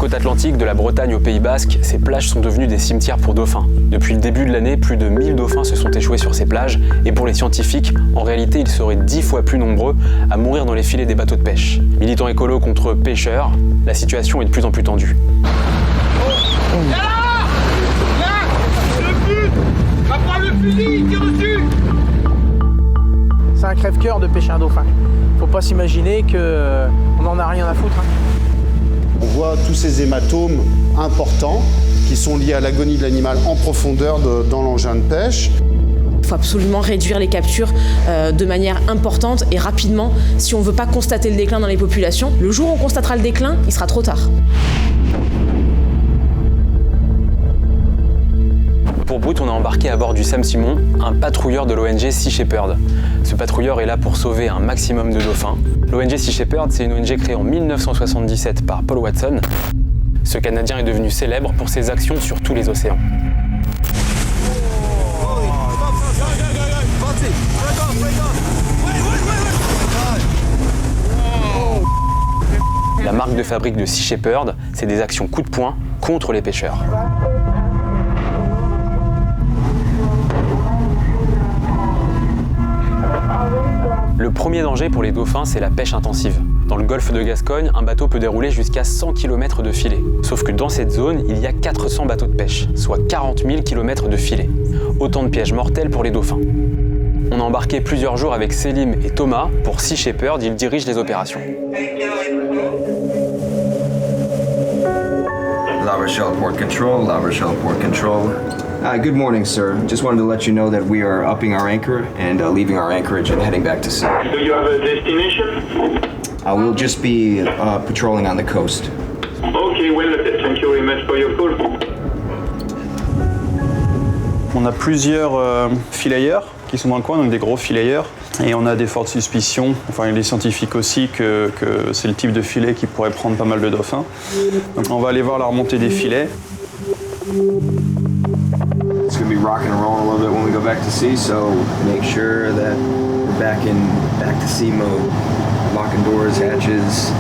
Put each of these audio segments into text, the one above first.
côte atlantique, de la Bretagne au Pays Basque, ces plages sont devenues des cimetières pour dauphins. Depuis le début de l'année, plus de 1000 dauphins se sont échoués sur ces plages, et pour les scientifiques, en réalité, ils seraient 10 fois plus nombreux à mourir dans les filets des bateaux de pêche. Militants écolos contre pêcheurs, la situation est de plus en plus tendue. C'est un crève-cœur de pêcher un dauphin. Faut pas s'imaginer qu'on n'en a rien à foutre. On voit tous ces hématomes importants qui sont liés à l'agonie de l'animal en profondeur dans l'engin de pêche. Il faut absolument réduire les captures de manière importante et rapidement si on ne veut pas constater le déclin dans les populations. Le jour où on constatera le déclin, il sera trop tard. Pour Brut, on a embarqué à bord du Sam Simon, un patrouilleur de l'ONG Sea Shepherd. Ce patrouilleur est là pour sauver un maximum de dauphins. L'ONG Sea Shepherd, c'est une ONG créée en 1977 par Paul Watson. Ce Canadien est devenu célèbre pour ses actions sur tous les océans. La marque de fabrique de Sea Shepherd, c'est des actions coup de poing contre les pêcheurs. Le premier danger pour les dauphins, c'est la pêche intensive. Dans le golfe de Gascogne, un bateau peut dérouler jusqu'à 100 km de filet. Sauf que dans cette zone, il y a 400 bateaux de pêche, soit 40 000 km de filet. Autant de pièges mortels pour les dauphins. On a embarqué plusieurs jours avec Selim et Thomas pour Sea Shepherd, ils dirigent les opérations. La Rochelle Port Control, La Rochelle Port Control. Good morning, sir. Just wanted to let you know that we are upping our anchor and leaving our anchorage and heading back to sea. Do you have a destination? We'll just be patrolling on the coast. Okay, well, thank you very much for your call. On a plusieurs fileyeurs qui sont dans le coin, donc des gros fileyeurs. Et on a des fortes suspicions, enfin les scientifiques aussi, que c'est le type de filet qui pourrait prendre pas mal de dauphins. Donc on va aller voir la remontée des filets. It's going to be rocking and rolling a little bit when we go back to sea, so make sure that we're back to sea mode. Locking doors, hatches,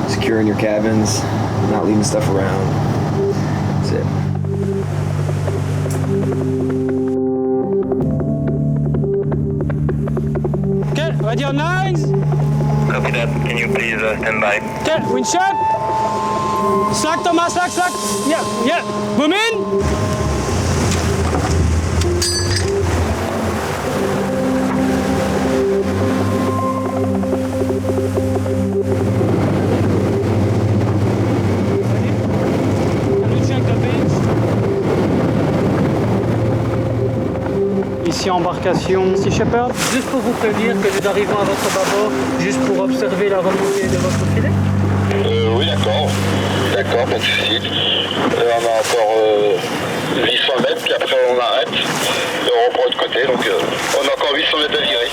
securing your cabins, not leaving stuff around. That's it. Okay, ready on nines? Copy that. Can you please stand by? Okay, wind shot. Slack, Thomas, slack, slack. Yeah. Boom in. Ici embarcation Sea Shepherd. Juste pour vous prévenir que nous arrivons à votre bâbord, juste pour observer la remontée de votre filet. Oui, d'accord, pas de souci. On a encore 800 mètres, puis après on arrête et on reprend de l'autre côté, donc on a encore 800 mètres à virer.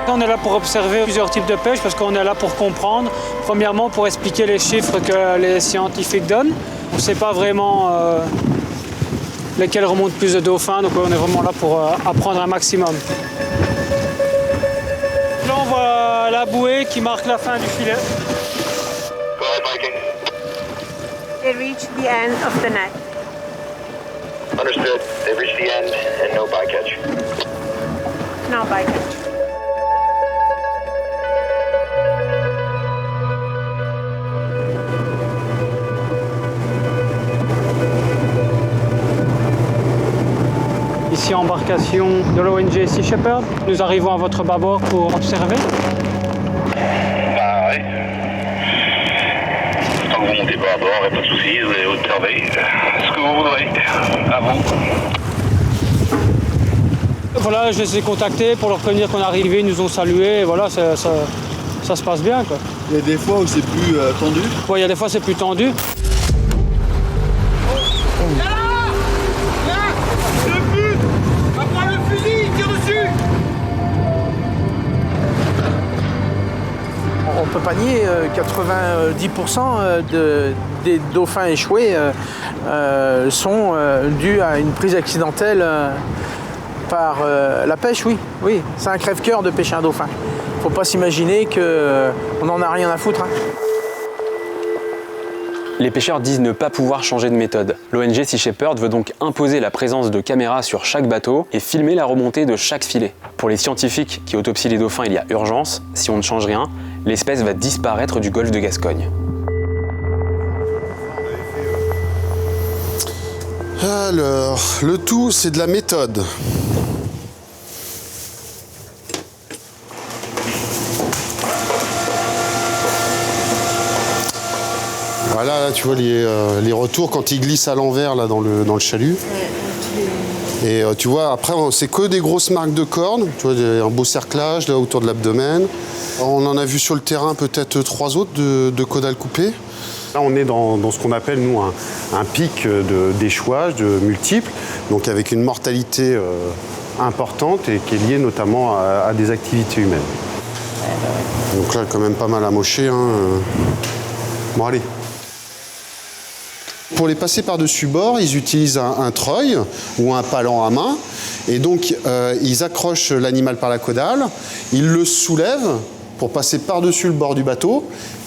On est là pour observer plusieurs types de pêche parce qu'on est là pour comprendre. Premièrement, pour expliquer les chiffres que les scientifiques donnent. On ne sait pas vraiment lesquels remontent plus de dauphins, donc on est vraiment là pour apprendre un maximum. Là, on voit la bouée qui marque la fin du filet. Go ahead, Viking. They reached the end of the net. Understood. They reached the end and no bycatch. No bycatch. Ici embarcation de l'ONG Sea Shepherd. Nous arrivons à votre bâbord pour observer. Bah ouais. Tant que vous montez pas à bord, pas de soucis, vous allez observer ce que vous voudrez. À vous. Voilà, je les ai contactés pour leur prévenir qu'on est arrivé, ils nous ont salués, et voilà, ça se passe bien, quoi. Il y a des fois où c'est plus tendu. Ouais, il y a des fois c'est plus tendu. On peut pas nier 90% des dauphins échoués sont dus à une prise accidentelle Par la pêche, oui. Oui, c'est un crève-cœur de pêcher un dauphin. Faut pas s'imaginer qu'on n'en a rien à foutre. Hein. Les pêcheurs disent ne pas pouvoir changer de méthode. L'ONG Sea Shepherd veut donc imposer la présence de caméras sur chaque bateau et filmer la remontée de chaque filet. Pour les scientifiques qui autopsient les dauphins, il y a urgence. Si on ne change rien, l'espèce va disparaître du golfe de Gascogne. Alors, le tout, c'est de la méthode. Voilà, là, tu vois les retours quand il glisse à l'envers là dans le chalut. Et tu vois, après, c'est que des grosses marques de cornes. Tu vois, un beau cerclage là autour de l'abdomen. On en a vu sur le terrain peut-être 3 autres de caudales coupées. Là, on est dans ce qu'on appelle, nous, un pic d'échouage de multiples, donc avec une mortalité importante et qui est liée notamment à des activités humaines. Donc là, quand même pas mal amoché. Hein. Bon, allez. Pour les passer par-dessus bord, ils utilisent un treuil ou un palan à main. Et donc, ils accrochent l'animal par la caudale, ils le soulèvent pour passer par-dessus le bord du bateau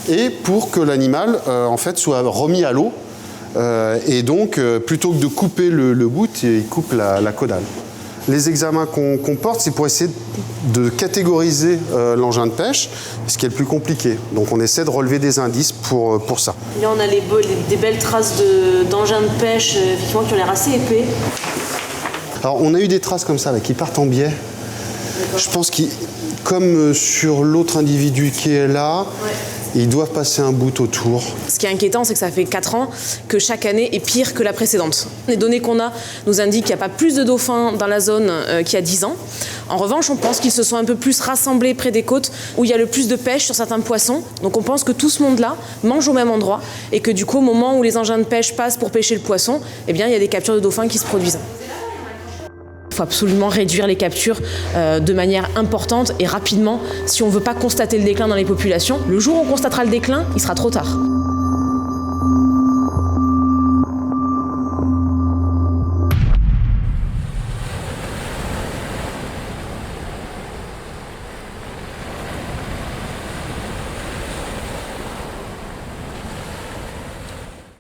et pour que l'animal en fait, soit remis à l'eau. Et donc, plutôt que de couper le bout, ils coupent la caudale. Les examens qu'on porte, c'est pour essayer de catégoriser l'engin de pêche, ce qui est le plus compliqué. Donc on essaie de relever des indices pour ça. Là, on a des belles traces d'engins de pêche effectivement, qui ont l'air assez épais. Alors on a eu des traces comme ça, là, qui partent en biais. Je pense qu'ils, comme sur l'autre individu qui est là, ouais. Ils doivent passer un bout autour. Ce qui est inquiétant, c'est que ça fait 4 ans que chaque année est pire que la précédente. Les données qu'on a nous indiquent qu'il n'y a pas plus de dauphins dans la zone qu'il y a 10 ans. En revanche, on pense qu'ils se sont un peu plus rassemblés près des côtes où il y a le plus de pêche sur certains poissons. Donc on pense que tout ce monde-là mange au même endroit et que du coup, au moment où les engins de pêche passent pour pêcher le poisson, eh bien, il y a des captures de dauphins qui se produisent. Il faut absolument réduire les captures de manière importante et rapidement si on ne veut pas constater le déclin dans les populations. Le jour où on constatera le déclin, il sera trop tard.